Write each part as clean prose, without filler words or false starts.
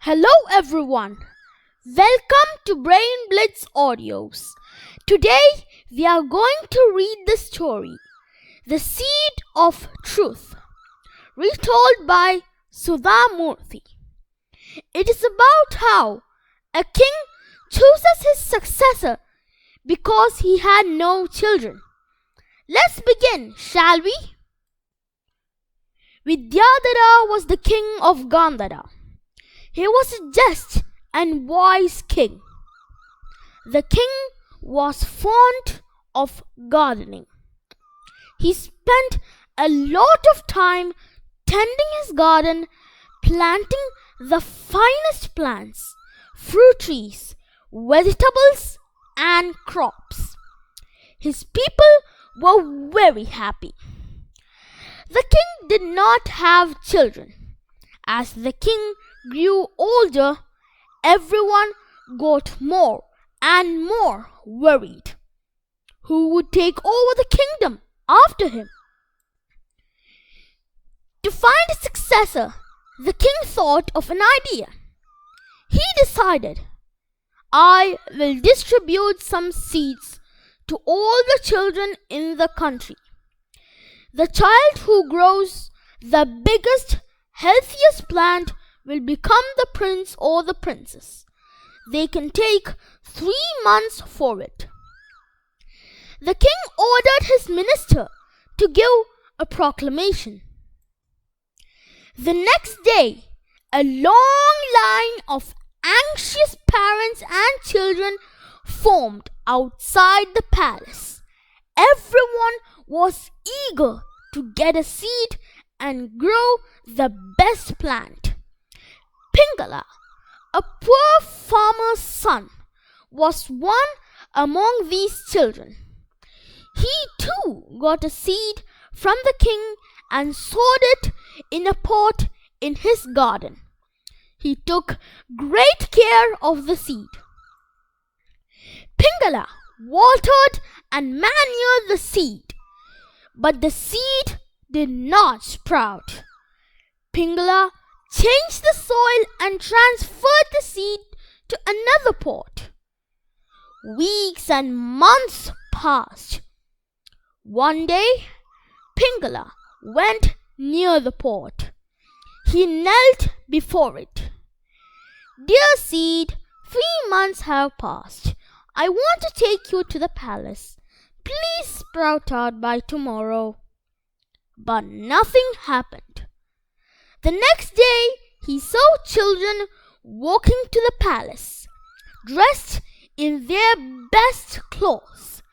Hello everyone, welcome to Brain Blitz Audios. Today we are going to read the story, The Seed of Truth, retold by Sudha Murthy. It is about how a king chooses his successor because he had no children. Let's begin, shall we? Vidyadhara was the king of Gandhara. He was a just and wise king. The king was fond of gardening. He spent a lot of time tending his garden, planting the finest plants, fruit trees, vegetables, and crops. His people were very happy. The king did not have children. As the king grew older, everyone got more and more worried. Who would take over the kingdom after him? To find a successor, the king thought of an idea. He decided, I will distribute some seeds to all the children in the country. The child who grows the biggest, healthiest plant will become the prince or the princess. They can take 3 months for it. The king ordered his minister to give a proclamation. The next day, a long line of anxious parents and children formed outside the palace. Everyone was eager to get a seed and grow the best plant. Pingala, a poor farmer's son, was one among these children. He too got a seed from the king and sowed it in a pot in his garden. He took great care of the seed. Pingala watered and manured the seed, but the seed did not sprout. Pingala changed the soil and transferred the seed to another pot. Weeks and months passed. One day, Pingala went near the pot. He knelt before it. Dear seed, 3 months have passed. I want to take you to the palace. Please sprout out by tomorrow. But nothing happened. The next day, he saw children walking to the palace, dressed in their best clothes.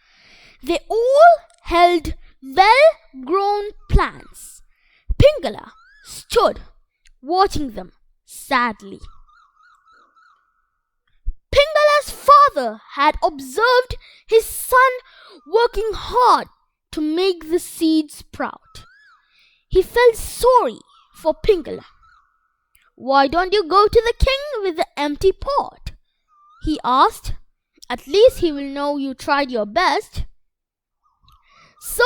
They all held well-grown plants. Pingala stood watching them sadly. Pingala's father had observed his son working hard to make the seed sprout. He felt sorry for Pingala. Why don't you go to the king with the empty pot? He asked. At least he will know you tried your best. So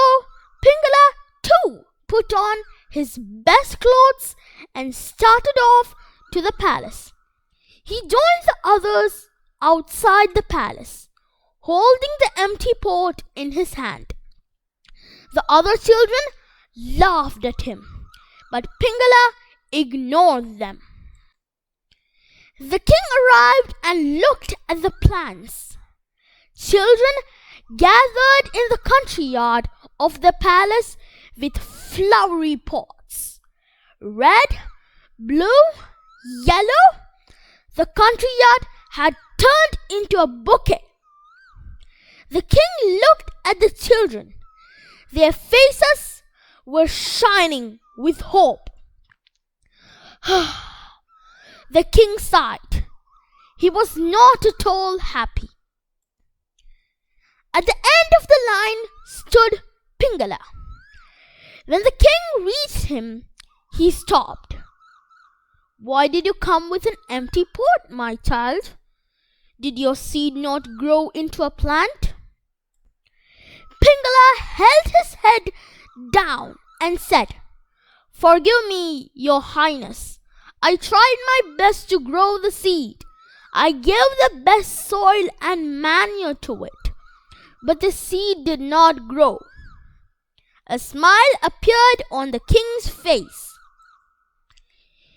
Pingala too put on his best clothes and started off to the palace. He joined the others outside the palace, holding the empty pot in his hand. The other children laughed at him, but Pingala ignored them. The king arrived and looked at the plants. Children gathered in the country yard of the palace with flowery pots. Red, blue, yellow. The country yard had turned into a bouquet. The king looked at the children. Their faces were shining with hope. The king sighed. He was not at all happy. At the end of the line stood Pingala. When the king reached him, he stopped. Why did you come with an empty pot, my child? Did your seed not grow into a plant? Pingala held his head down and said, Forgive me, your highness. I tried my best to grow the seed. I gave the best soil and manure to it, but the seed did not grow. A smile appeared on the king's face.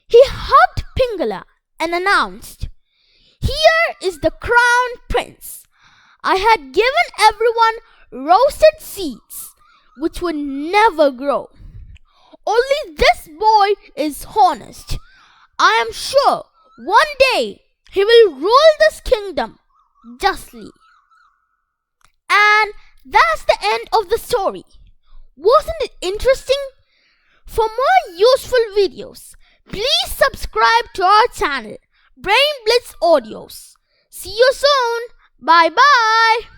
He hugged Pingala and announced, "Here is the crown prince. I had given everyone roasted seeds which would never grow. Only this boy is honest. I am sure one day he will rule this kingdom justly." And that's the end of the story. Wasn't it interesting? For more useful videos, please subscribe to our channel, Brain Blitz Audios. See you soon. Bye bye.